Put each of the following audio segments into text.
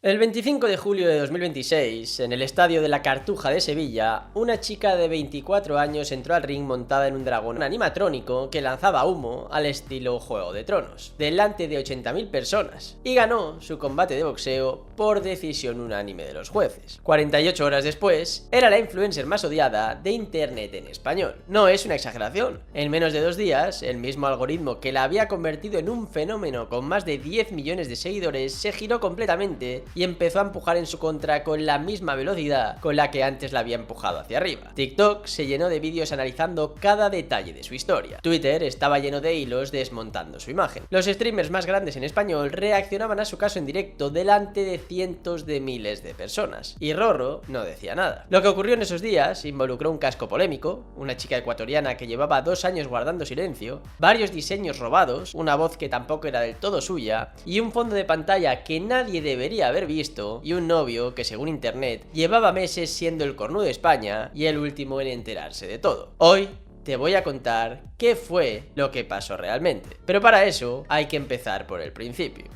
El 25 de julio de 2026, en el estadio de la Cartuja de Sevilla, una chica de 24 años entró al ring montada en un dragón animatrónico que lanzaba humo al estilo Juego de Tronos, delante de 80.000 personas, y ganó su combate de boxeo por decisión unánime de los jueces. 48 horas después, era la influencer más odiada de internet en español. No es una exageración. En menos de 2 días, el mismo algoritmo que la había convertido en un fenómeno con más de 10 millones de seguidores se giró completamente y empezó a empujar en su contra con la misma velocidad con la que antes la había empujado hacia arriba. TikTok se llenó de vídeos analizando cada detalle de su historia. Twitter estaba lleno de hilos desmontando su imagen. Los streamers más grandes en español reaccionaban a su caso en directo delante de cientos de miles de personas. Y Rorro no decía nada. Lo que ocurrió en esos días involucró un casco polémico, una chica ecuatoriana que llevaba 2 años guardando silencio, varios diseños robados, una voz que tampoco era del todo suya, y un fondo de pantalla que nadie debería haber visto, y un novio que, según internet, llevaba meses siendo el cornudo de España y el último en enterarse de todo. Hoy te voy a contar qué fue lo que pasó realmente, pero para eso hay que empezar por el principio.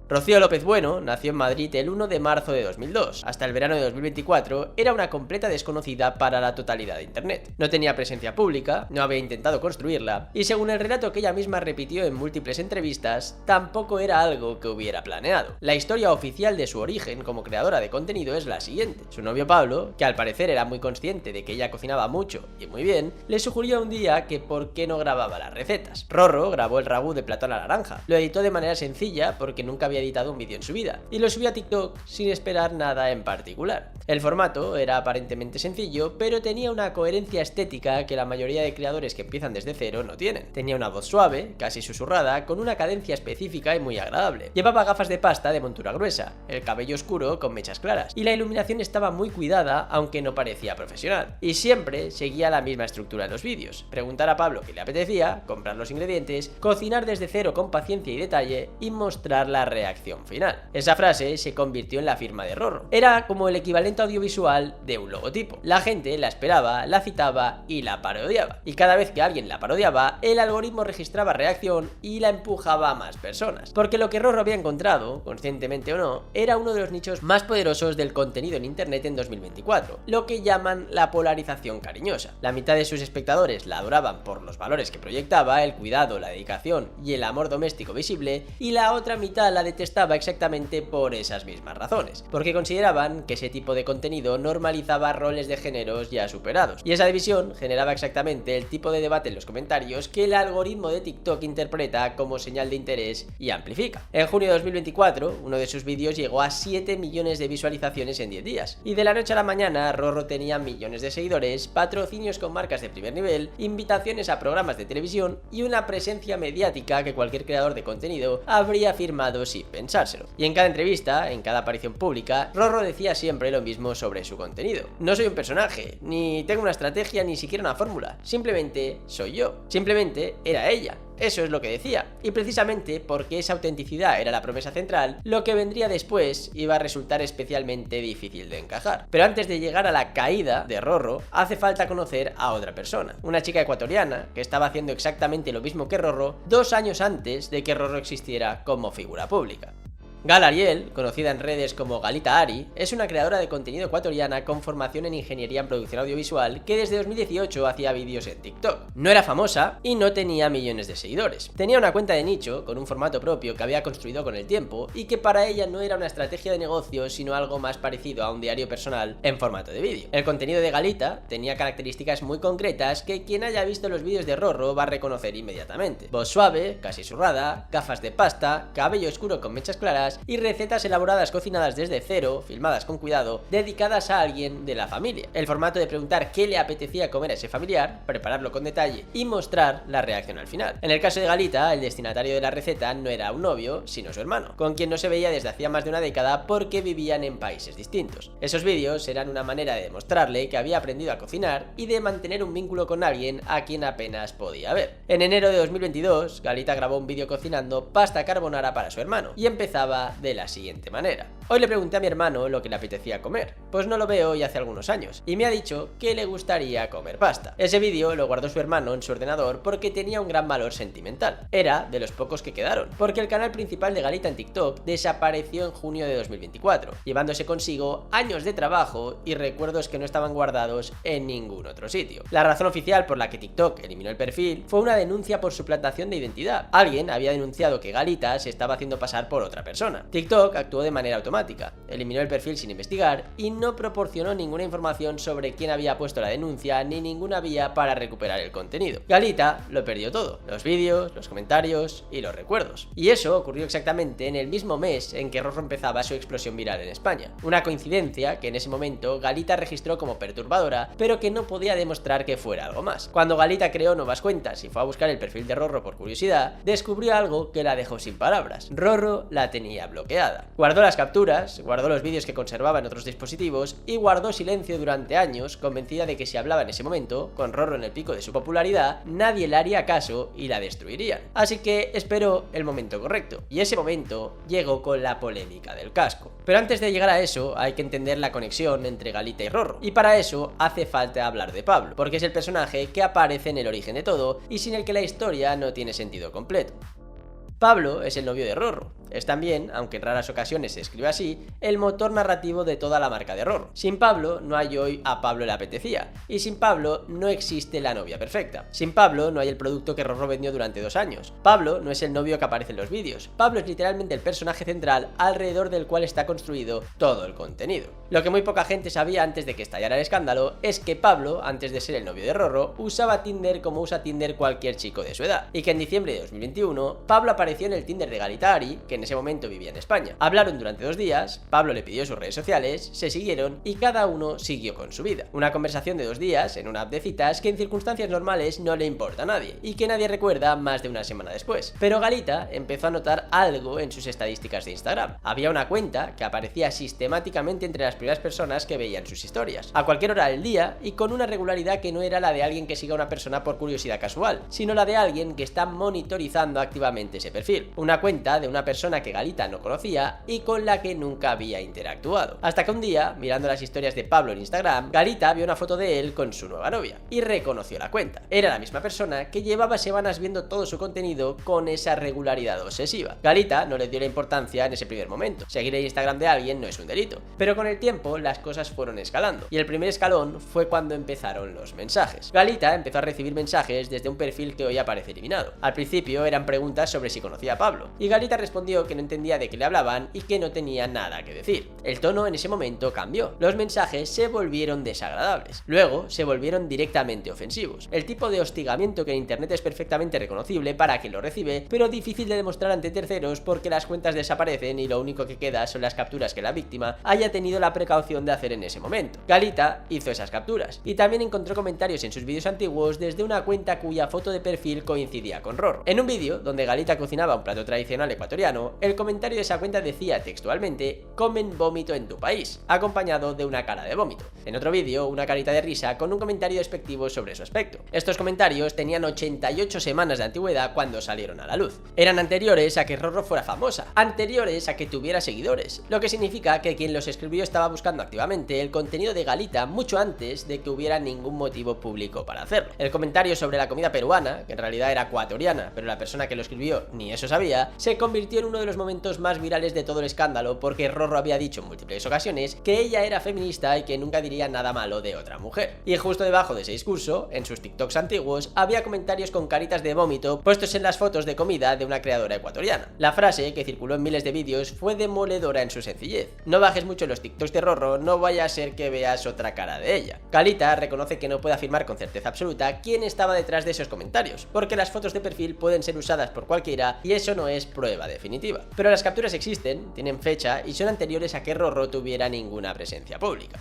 Rocío López Bueno nació en Madrid el 1 de marzo de 2002. Hasta el verano de 2024 era una completa desconocida para la totalidad de internet. No tenía presencia pública, no había intentado construirla, y según el relato que ella misma repitió en múltiples entrevistas, tampoco era algo que hubiera planeado. La historia oficial de su origen como creadora de contenido es la siguiente. Su novio Pablo, que al parecer era muy consciente de que ella cocinaba mucho y muy bien, le sugirió un día que por qué no grababa las recetas. Rorro grabó el ragú de platón a la naranja. Lo editó de manera sencilla porque nunca había editado un vídeo en su vida, y lo subió a TikTok sin esperar nada en particular. El formato era aparentemente sencillo, pero tenía una coherencia estética que la mayoría de creadores que empiezan desde cero no tienen. Tenía una voz suave, casi susurrada, con una cadencia específica y muy agradable. Llevaba gafas de pasta de montura gruesa, el cabello oscuro con mechas claras, y la iluminación estaba muy cuidada, aunque no parecía profesional. Y siempre seguía la misma estructura en los vídeos: preguntar a Pablo qué le apetecía, comprar los ingredientes, cocinar desde cero con paciencia y detalle, y mostrar la reacción final. Esa frase se convirtió en la firma de Rorro. Era como el equivalente audiovisual de un logotipo. La gente la esperaba, la citaba y la parodiaba. Y cada vez que alguien la parodiaba, el algoritmo registraba reacción y la empujaba a más personas. Porque lo que Rorro había encontrado, conscientemente o no, era uno de los nichos más poderosos del contenido en internet en 2024, lo que llaman la polarización cariñosa. La mitad de sus espectadores la adoraban por los valores que proyectaba, el cuidado, la dedicación y el amor doméstico visible, y la otra mitad la detestaba exactamente por esas mismas razones, porque consideraban que ese tipo de contenido normalizaba roles de géneros ya superados, y esa división generaba exactamente el tipo de debate en los comentarios que el algoritmo de TikTok interpreta como señal de interés y amplifica. En junio de 2024, uno de sus vídeos llegó a 7 millones de visualizaciones en 10 días, y de la noche a la mañana Rorro tenía millones de seguidores, patrocinios con marcas de primer nivel, invitaciones a programas de televisión y una presencia mediática que cualquier creador de contenido habría firmado sin pensárselo. Y en cada entrevista, en cada aparición pública, Rorro decía siempre lo mismo sobre su contenido: no soy un personaje, ni tengo una estrategia, ni siquiera una fórmula, simplemente soy yo, simplemente era ella. Eso es lo que decía, y precisamente porque esa autenticidad era la promesa central, lo que vendría después iba a resultar especialmente difícil de encajar. Pero antes de llegar a la caída de Rorro, hace falta conocer a otra persona, una chica ecuatoriana que estaba haciendo exactamente lo mismo que Rorro 2 años antes de que Rorro existiera como figura pública. Gal Ariel, conocida en redes como Galita Ari, es una creadora de contenido ecuatoriana con formación en ingeniería en producción audiovisual que desde 2018 hacía vídeos en TikTok. No era famosa y no tenía millones de seguidores. Tenía una cuenta de nicho con un formato propio que había construido con el tiempo y que para ella no era una estrategia de negocio, sino algo más parecido a un diario personal en formato de vídeo. El contenido de Galita tenía características muy concretas que quien haya visto los vídeos de Rorro va a reconocer inmediatamente: voz suave, casi susurrada, gafas de pasta, cabello oscuro con mechas claras y recetas elaboradas cocinadas desde cero, filmadas con cuidado, dedicadas a alguien de la familia. El formato de preguntar qué le apetecía comer a ese familiar, prepararlo con detalle y mostrar la reacción al final. En el caso de Galita, el destinatario de la receta no era un novio, sino su hermano, con quien no se veía desde hacía más de una década porque vivían en países distintos. Esos vídeos eran una manera de demostrarle que había aprendido a cocinar y de mantener un vínculo con alguien a quien apenas podía ver. En enero de 2022, Galita grabó un vídeo cocinando pasta carbonara para su hermano y empezaba de la siguiente manera: Hoy le pregunté a mi hermano lo que le apetecía comer, pues no lo veo hoy hace algunos años, y me ha dicho que le gustaría comer pasta. Ese vídeo lo guardó su hermano en su ordenador porque tenía un gran valor sentimental. Era de los pocos que quedaron, porque el canal principal de Galita en TikTok desapareció en junio de 2024, llevándose consigo años de trabajo y recuerdos que no estaban guardados en ningún otro sitio. La razón oficial por la que TikTok eliminó el perfil fue una denuncia por suplantación de identidad. Alguien había denunciado que Galita se estaba haciendo pasar por otra persona. TikTok actuó de manera automática, eliminó el perfil sin investigar y no proporcionó ninguna información sobre quién había puesto la denuncia ni ninguna vía para recuperar el contenido. Galita lo perdió todo: los vídeos, los comentarios y los recuerdos. Y eso ocurrió exactamente en el mismo mes en que Rorro empezaba su explosión viral en España. Una coincidencia que en ese momento Galita registró como perturbadora, pero que no podía demostrar que fuera algo más. Cuando Galita creó nuevas cuentas y fue a buscar el perfil de Rorro por curiosidad, descubrió algo que la dejó sin palabras. Rorro la tenía bloqueada. Guardó las capturas, guardó los vídeos que conservaba en otros dispositivos y guardó silencio durante años, convencida de que si hablaba en ese momento, con Rorro en el pico de su popularidad, nadie le haría caso y la destruirían. Así que esperó el momento correcto, y ese momento llegó con la polémica del casco. Pero antes de llegar a eso, hay que entender la conexión entre Galita y Rorro, y para eso hace falta hablar de Pablo, porque es el personaje que aparece en el origen de todo y sin el que la historia no tiene sentido completo. Pablo es el novio de Rorro. Es también, aunque en raras ocasiones se escribe así, el motor narrativo de toda la marca de Rorro. Sin Pablo no hay hoy A Pablo le apetecía, y sin Pablo no existe la novia perfecta. Sin Pablo no hay el producto que Rorro vendió durante 2 años. Pablo no es el novio que aparece en los vídeos. Pablo es literalmente el personaje central alrededor del cual está construido todo el contenido. Lo que muy poca gente sabía antes de que estallara el escándalo es que Pablo, antes de ser el novio de Rorro, usaba Tinder como usa Tinder cualquier chico de su edad, y que en diciembre de 2021 Pablo apareció en el Tinder de Galita Ari, que en ese momento vivía en España. Hablaron durante 2 días, Pablo le pidió sus redes sociales, se siguieron y cada uno siguió con su vida. Una conversación de 2 días en una app de citas que en circunstancias normales no le importa a nadie y que nadie recuerda más de una semana después. Pero Galita empezó a notar algo en sus estadísticas de Instagram. Había una cuenta que aparecía sistemáticamente entre las primeras personas que veían sus historias, a cualquier hora del día y con una regularidad que no era la de alguien que siga a una persona por curiosidad casual, sino la de alguien que está monitorizando activamente ese perfil. Una cuenta de una persona que Galita no conocía y con la que nunca había interactuado. Hasta que un día, mirando las historias de Pablo en Instagram, Galita vio una foto de él con su nueva novia y reconoció la cuenta. Era la misma persona que llevaba semanas viendo todo su contenido con esa regularidad obsesiva. Galita no le dio la importancia en ese primer momento. Seguir el Instagram de alguien no es un delito. Pero con el tiempo las cosas fueron escalando y el primer escalón fue cuando empezaron los mensajes. Galita empezó a recibir mensajes desde un perfil que hoy aparece eliminado. Al principio eran preguntas sobre si conocía a Pablo y Galita respondió que no entendía de qué le hablaban y que no tenía nada que decir. El tono en ese momento cambió. Los mensajes se volvieron desagradables. Luego se volvieron directamente ofensivos. El tipo de hostigamiento que en internet es perfectamente reconocible para quien lo recibe, pero difícil de demostrar ante terceros porque las cuentas desaparecen y lo único que queda son las capturas que la víctima haya tenido la precaución de hacer en ese momento. Galita hizo esas capturas y también encontró comentarios en sus vídeos antiguos desde una cuenta cuya foto de perfil coincidía con Rorro. En un vídeo donde Galita cocinaba un plato tradicional ecuatoriano, el comentario de esa cuenta decía textualmente: "Comen vómito en tu país", acompañado de una cara de vómito. En otro vídeo, una carita de risa con un comentario despectivo sobre su aspecto. Estos comentarios tenían 88 semanas de antigüedad cuando salieron a la luz. Eran anteriores a que Rorro fuera famosa, anteriores a que tuviera seguidores, lo que significa que quien los escribió estaba buscando activamente el contenido de Galita mucho antes de que hubiera ningún motivo público para hacerlo. El comentario sobre la comida peruana, que en realidad era ecuatoriana, pero la persona que lo escribió ni eso sabía, se convirtió en uno de los momentos más virales de todo el escándalo porque Rorro había dicho en múltiples ocasiones que ella era feminista y que nunca diría nada malo de otra mujer. Y justo debajo de ese discurso, en sus TikToks antiguos, había comentarios con caritas de vómito puestos en las fotos de comida de una creadora ecuatoriana. La frase, que circuló en miles de vídeos, fue demoledora en su sencillez. No bajes mucho los TikToks de Rorro, no vaya a ser que veas otra cara de ella. Galita reconoce que no puede afirmar con certeza absoluta quién estaba detrás de esos comentarios, porque las fotos de perfil pueden ser usadas por cualquiera y eso no es prueba definitiva. Pero las capturas existen, tienen fecha y son anteriores a que Rorro tuviera ninguna presencia pública.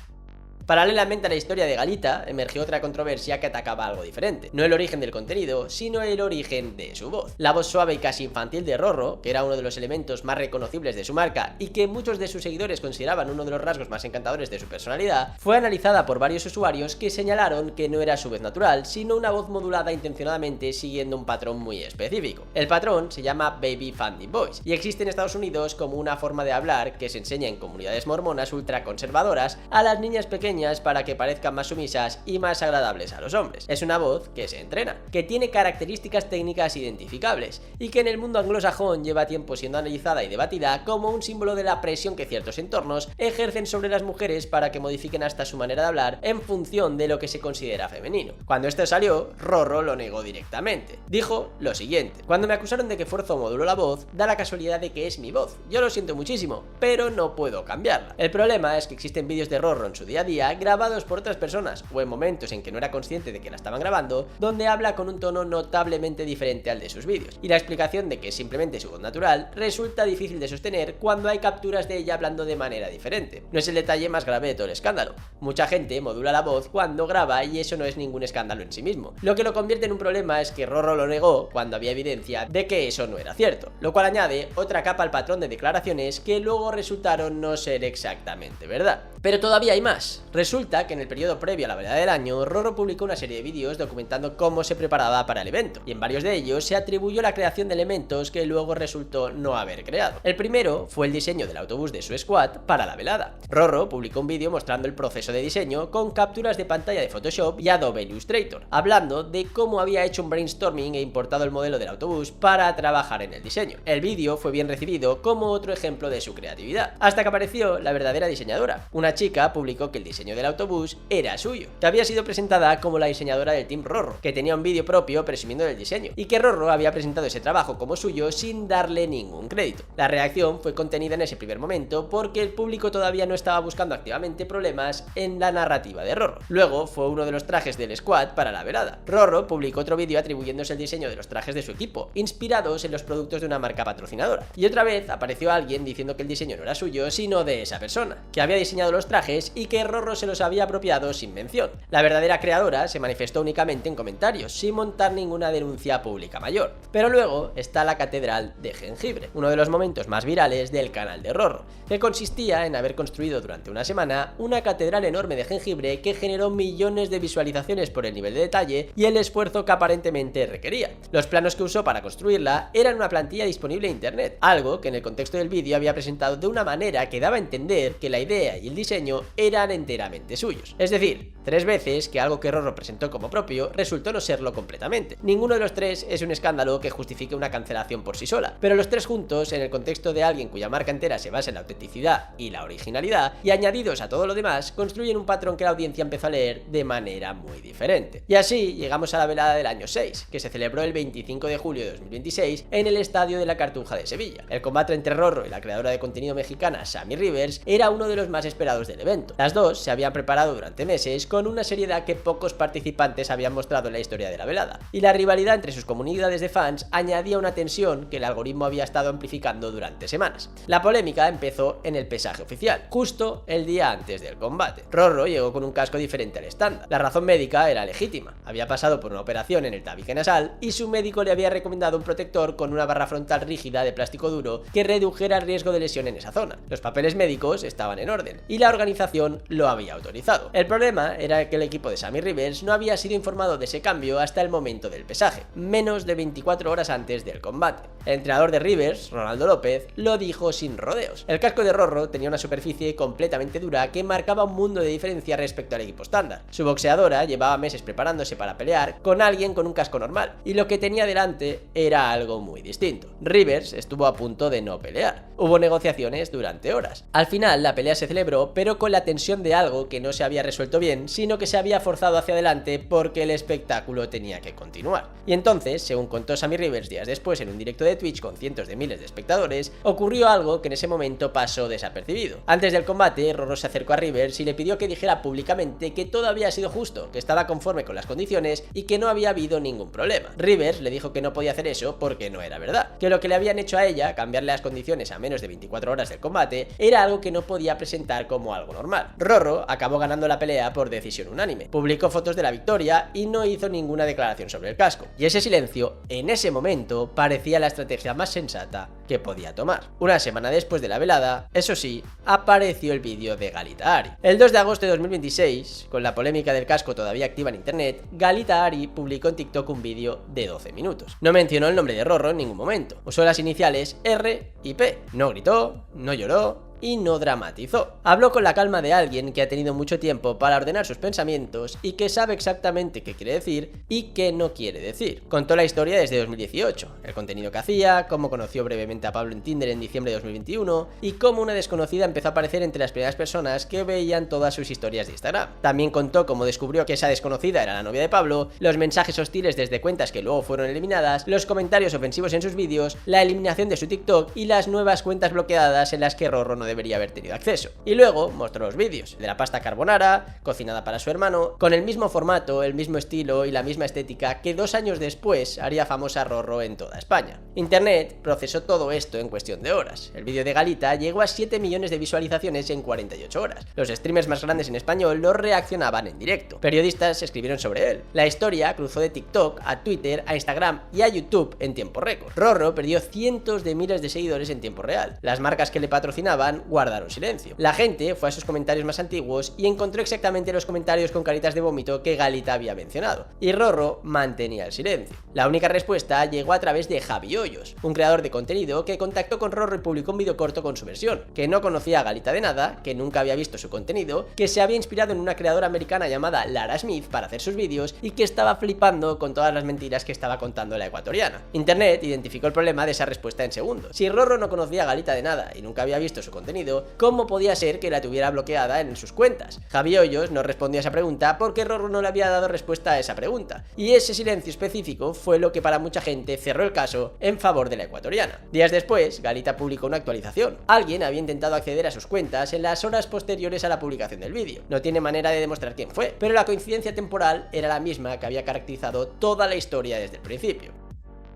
Paralelamente a la historia de Galita, emergió otra controversia que atacaba algo diferente. No el origen del contenido, sino el origen de su voz. La voz suave y casi infantil de Rorro, que era uno de los elementos más reconocibles de su marca y que muchos de sus seguidores consideraban uno de los rasgos más encantadores de su personalidad, fue analizada por varios usuarios que señalaron que no era su voz natural, sino una voz modulada intencionadamente siguiendo un patrón muy específico. El patrón se llama Baby Funny Voice y existe en Estados Unidos como una forma de hablar que se enseña en comunidades mormonas ultraconservadoras a las niñas pequeñas para que parezcan más sumisas y más agradables a los hombres. Es una voz que se entrena, que tiene características técnicas identificables y que en el mundo anglosajón lleva tiempo siendo analizada y debatida como un símbolo de la presión que ciertos entornos ejercen sobre las mujeres para que modifiquen hasta su manera de hablar en función de lo que se considera femenino. Cuando esto salió, Rorro lo negó directamente. Dijo lo siguiente: cuando me acusaron de que fuerzo o modulo la voz, da la casualidad de que es mi voz. Yo lo siento muchísimo, pero no puedo cambiarla. El problema es que existen vídeos de Rorro en su día a día grabados por otras personas o en momentos en que no era consciente de que la estaban grabando, donde habla con un tono notablemente diferente al de sus vídeos. Y la explicación de que es simplemente su voz natural resulta difícil de sostener cuando hay capturas de ella hablando de manera diferente. No es el detalle más grave de todo el escándalo. Mucha gente modula la voz cuando graba y eso no es ningún escándalo en sí mismo. Lo que lo convierte en un problema es que Rorro lo negó cuando había evidencia de que eso no era cierto, lo cual añade otra capa al patrón de declaraciones que luego resultaron no ser exactamente verdad. Pero todavía hay más. Resulta que en el periodo previo a la velada del año, Rorro publicó una serie de vídeos documentando cómo se preparaba para el evento, y en varios de ellos se atribuyó la creación de elementos que luego resultó no haber creado. El primero fue el diseño del autobús de su squad para la velada. Rorro publicó un vídeo mostrando el proceso de diseño con capturas de pantalla de Photoshop y Adobe Illustrator, hablando de cómo había hecho un brainstorming e importado el modelo del autobús para trabajar en el diseño. El vídeo fue bien recibido como otro ejemplo de su creatividad, hasta que apareció la verdadera diseñadora. Una chica publicó que el diseño del autobús era suyo, que había sido presentada como la diseñadora del Team Rorro, que tenía un vídeo propio presumiendo del diseño, y que Rorro había presentado ese trabajo como suyo sin darle ningún crédito. La reacción fue contenida en ese primer momento porque el público todavía no estaba buscando activamente problemas en la narrativa de Rorro. Luego fue uno de los trajes del squad para la velada. Rorro publicó otro vídeo atribuyéndose el diseño de los trajes de su equipo, inspirados en los productos de una marca patrocinadora. Y otra vez apareció alguien diciendo que el diseño no era suyo, sino de esa persona, que había diseñado los trajes y que Rorro se los había apropiado sin mención. La verdadera creadora se manifestó únicamente en comentarios, sin montar ninguna denuncia pública mayor. Pero luego está la catedral de jengibre, uno de los momentos más virales del canal de Rorro, que consistía en haber construido durante una semana una catedral enorme de jengibre que generó millones de visualizaciones por el nivel de detalle y el esfuerzo que aparentemente requería. Los planos que usó para construirla eran una plantilla disponible en internet, algo que en el contexto del vídeo había presentado de una manera que daba a entender que la idea y el diseño eran enteramente suyos. Es decir, 3 veces que algo que Rorro presentó como propio resultó no serlo completamente. Ninguno de los 3 es un escándalo que justifique una cancelación por sí sola, pero los 3 juntos, en el contexto de alguien cuya marca entera se basa en la autenticidad y la originalidad, y añadidos a todo lo demás, construyen un patrón que la audiencia empezó a leer de manera muy diferente. Y así llegamos a la velada del año 6, que se celebró el 25 de julio de 2026 en el estadio de la Cartuja de Sevilla. El combate entre Rorro y la creadora de contenido mexicana Sammy Rivers era uno de los más esperados del evento. Las dos se habían preparado durante meses con una seriedad que pocos participantes habían mostrado en la historia de la velada, y la rivalidad entre sus comunidades de fans añadía una tensión que el algoritmo había estado amplificando durante semanas. La polémica empezó en el pesaje oficial, justo el día antes del combate. Rorro llegó con un casco diferente al estándar. La razón médica era legítima, había pasado por una operación en el tabique nasal y su médico le había recomendado un protector con una barra frontal rígida de plástico duro que redujera el riesgo de lesión en esa zona. Los papeles médicos estaban en orden y la organización lo había autorizado. El problema era que el equipo de Sammy Rivers no había sido informado de ese cambio hasta el momento del pesaje, menos de 24 horas antes del combate. El entrenador de Rivers, Ronaldo López, lo dijo sin rodeos. El casco de Rorro tenía una superficie completamente dura que marcaba un mundo de diferencia respecto al equipo estándar. Su boxeadora llevaba meses preparándose para pelear con alguien con un casco normal, y lo que tenía delante era algo muy distinto. Rivers estuvo a punto de no pelear. Hubo negociaciones durante horas. Al final la pelea se celebró, pero con la tensión de algo que no se había resuelto bien, sino que se había forzado hacia adelante porque el espectáculo tenía que continuar. Y entonces, según contó Sammy Rivers días después en un directo de Twitch con cientos de miles de espectadores, ocurrió algo que en ese momento pasó desapercibido. Antes del del combate, Rorro se acercó a Rivers y le pidió que dijera públicamente que todo había sido justo, que estaba conforme con las condiciones y que no había habido ningún problema. Rivers le dijo que no podía hacer eso porque no era verdad, que lo que le habían hecho a ella, cambiarle las condiciones a menos de 24 horas del combate, era algo que no podía presentar como algo normal. Rorro acabó ganando la pelea por decisión unánime, publicó fotos de la victoria y no hizo ninguna declaración sobre el casco. Y ese silencio, en ese momento, parecía la estrategia más sensata que podía tomar. Una semana después de la velada, eso sí, apareció el vídeo de Galita Ari. El 2 de agosto de 2026, con la polémica del casco todavía activa en internet, Galita Ari publicó en TikTok un vídeo de 12 minutos. No mencionó el nombre de Rorro en ningún momento, usó las iniciales R y P. No gritó, no lloró y no dramatizó. Habló con la calma de alguien que ha tenido mucho tiempo para ordenar sus pensamientos y que sabe exactamente qué quiere decir y qué no quiere decir. Contó la historia desde 2018, el contenido que hacía, cómo conoció brevemente a Pablo en Tinder en diciembre de 2021 y cómo una desconocida empezó a aparecer entre las primeras personas que veían todas sus historias de Instagram. También contó cómo descubrió que esa desconocida era la novia de Pablo, los mensajes hostiles desde cuentas que luego fueron eliminadas, los comentarios ofensivos en sus vídeos, la eliminación de su TikTok y las nuevas cuentas bloqueadas en las que Rorro no debería haber tenido acceso. Y luego mostró los vídeos, de la pasta carbonara, cocinada para su hermano, con el mismo formato, el mismo estilo y la misma estética que 2 años después haría famosa Rorro en toda España. Internet procesó todo esto en cuestión de horas. El vídeo de Galita llegó a 7 millones de visualizaciones en 48 horas. Los streamers más grandes en español lo reaccionaban en directo. Periodistas escribieron sobre él. La historia cruzó de TikTok a Twitter, a Instagram y a YouTube en tiempo récord. Rorro perdió cientos de miles de seguidores en tiempo real. Las marcas que le patrocinaban guardaron silencio. La gente fue a sus comentarios más antiguos y encontró exactamente los comentarios con caritas de vómito que Galita había mencionado. Y Rorro mantenía el silencio. La única respuesta llegó a través de Javi Hoyos, un creador de contenido que contactó con Rorro y publicó un vídeo corto con su versión, que no conocía a Galita de nada, que nunca había visto su contenido, que se había inspirado en una creadora americana llamada Lara Smith para hacer sus vídeos y que estaba flipando con todas las mentiras que estaba contando la ecuatoriana. Internet identificó el problema de esa respuesta en segundos. Si Rorro no conocía a Galita de nada y nunca había visto su contenido, ¿cómo podía ser que la tuviera bloqueada en sus cuentas? Javi Hoyos no respondió a esa pregunta porque Rorro no le había dado respuesta a esa pregunta, y ese silencio específico fue lo que para mucha gente cerró el caso en favor de la ecuatoriana. Días después, Galita publicó una actualización. Alguien había intentado acceder a sus cuentas en las horas posteriores a la publicación del vídeo. No tiene manera de demostrar quién fue, pero la coincidencia temporal era la misma que había caracterizado toda la historia desde el principio.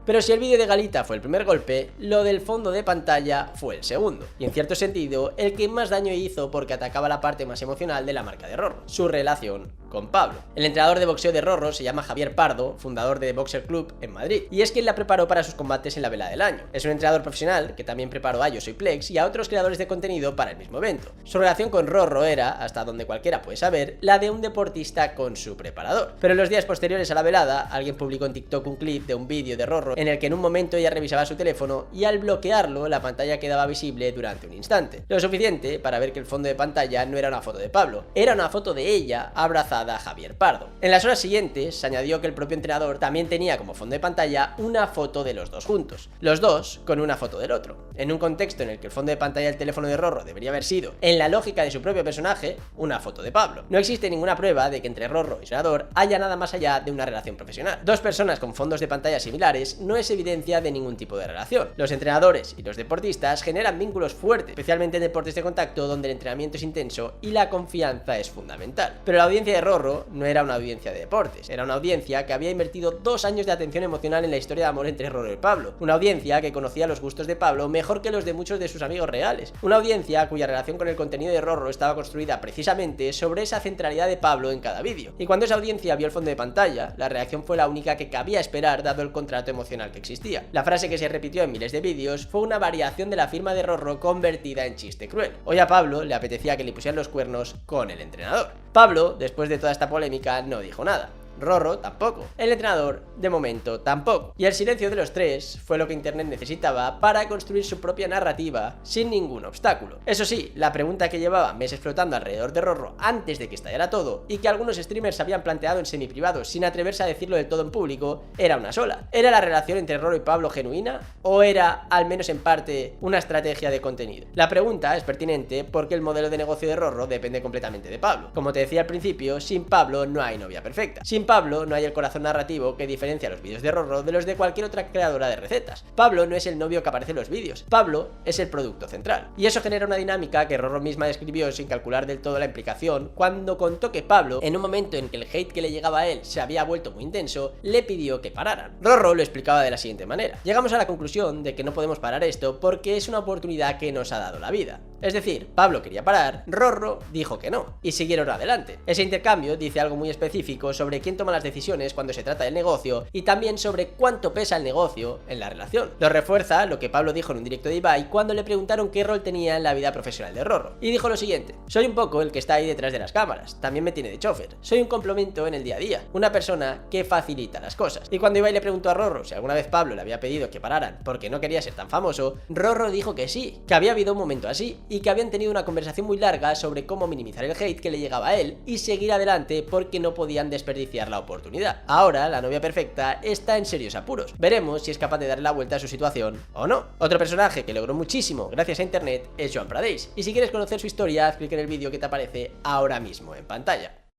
Pero si el vídeo de Galita fue el primer golpe, lo del fondo de pantalla fue el segundo, y en cierto sentido, el que más daño hizo porque atacaba la parte más emocional de la marca de Rorro, su relación con Pablo. El entrenador de boxeo de Rorro se llama Javier Pardo, fundador de Boxer Club en Madrid, y es quien la preparó para sus combates en la velada del año. Es un entrenador profesional que también preparó a Yo Soy Plex y a otros creadores de contenido para el mismo evento. Su relación con Rorro era, hasta donde cualquiera puede saber, la de un deportista con su preparador. Pero en los días posteriores a la velada, alguien publicó en TikTok un clip de un vídeo de Rorro en el que en un momento ella revisaba su teléfono y al bloquearlo la pantalla quedaba visible durante un instante, lo suficiente para ver que el fondo de pantalla no era una foto de Pablo, era una foto de ella abrazada a Javier Pardo. En las horas siguientes se añadió que el propio entrenador también tenía como fondo de pantalla una foto de los dos juntos, los dos con una foto del otro, en un contexto en el que el fondo de pantalla del teléfono de Rorro debería haber sido, en la lógica de su propio personaje, una foto de Pablo. No existe ninguna prueba de que entre Rorro y su entrenador haya nada más allá de una relación profesional. Dos personas con fondos de pantalla similares no es evidencia de ningún tipo de relación. Los entrenadores y los deportistas generan vínculos fuertes, especialmente en deportes de contacto donde el entrenamiento es intenso y la confianza es fundamental. Pero la audiencia de Rorro no era una audiencia de deportes, era una audiencia que había invertido 2 años de atención emocional en la historia de amor entre Rorro y Pablo, una audiencia que conocía los gustos de Pablo mejor que los de muchos de sus amigos reales, una audiencia cuya relación con el contenido de Rorro estaba construida precisamente sobre esa centralidad de Pablo en cada vídeo. Y cuando esa audiencia vio el fondo de pantalla, la reacción fue la única que cabía esperar dado el contrato emocional que existía. La frase que se repitió en miles de vídeos fue una variación de la firma de Rorro convertida en chiste cruel. Hoy a Pablo le apetecía que le pusieran los cuernos con el entrenador. Pablo, después de toda esta polémica, no dijo nada. Rorro tampoco. El entrenador, de momento, tampoco. Y el silencio de los tres fue lo que Internet necesitaba para construir su propia narrativa sin ningún obstáculo. Eso sí, la pregunta que llevaba meses flotando alrededor de Rorro antes de que estallara todo y que algunos streamers habían planteado en semiprivado sin atreverse a decirlo del todo en público era una sola. ¿Era la relación entre Rorro y Pablo genuina? ¿O era, al menos en parte, una estrategia de contenido? La pregunta es pertinente porque el modelo de negocio de Rorro depende completamente de Pablo. Como te decía al principio, sin Pablo no hay novia perfecta. Sin Sin Pablo no hay el corazón narrativo que diferencia los vídeos de Rorro de los de cualquier otra creadora de recetas. Pablo no es el novio que aparece en los vídeos, Pablo es el producto central. Y eso genera una dinámica que Rorro misma describió sin calcular del todo la implicación cuando contó que Pablo, en un momento en que el hate que le llegaba a él se había vuelto muy intenso, le pidió que pararan. Rorro lo explicaba de la siguiente manera: llegamos a la conclusión de que no podemos parar esto porque es una oportunidad que nos ha dado la vida. Es decir, Pablo quería parar, Rorro dijo que no, y siguieron adelante. Ese intercambio dice algo muy específico sobre quién toma las decisiones cuando se trata del negocio y también sobre cuánto pesa el negocio en la relación. Lo refuerza lo que Pablo dijo en un directo de Ibai cuando le preguntaron qué rol tenía en la vida profesional de Rorro. Y dijo lo siguiente: soy un poco el que está ahí detrás de las cámaras, también me tiene de chofer, soy un complemento en el día a día, una persona que facilita las cosas. Y cuando Ibai le preguntó a Rorro si alguna vez Pablo le había pedido que pararan porque no quería ser tan famoso, Rorro dijo que sí, que había habido un momento así y que habían tenido una conversación muy larga sobre cómo minimizar el hate que le llegaba a él y seguir adelante porque no podían desperdiciar la oportunidad. Ahora la novia perfecta está en serios apuros. Veremos si es capaz de darle la vuelta a su situación o no. Otro personaje que logró muchísimo gracias a internet es Joan Pradeix, y si quieres conocer su historia, haz clic en el vídeo que te aparece ahora mismo en pantalla.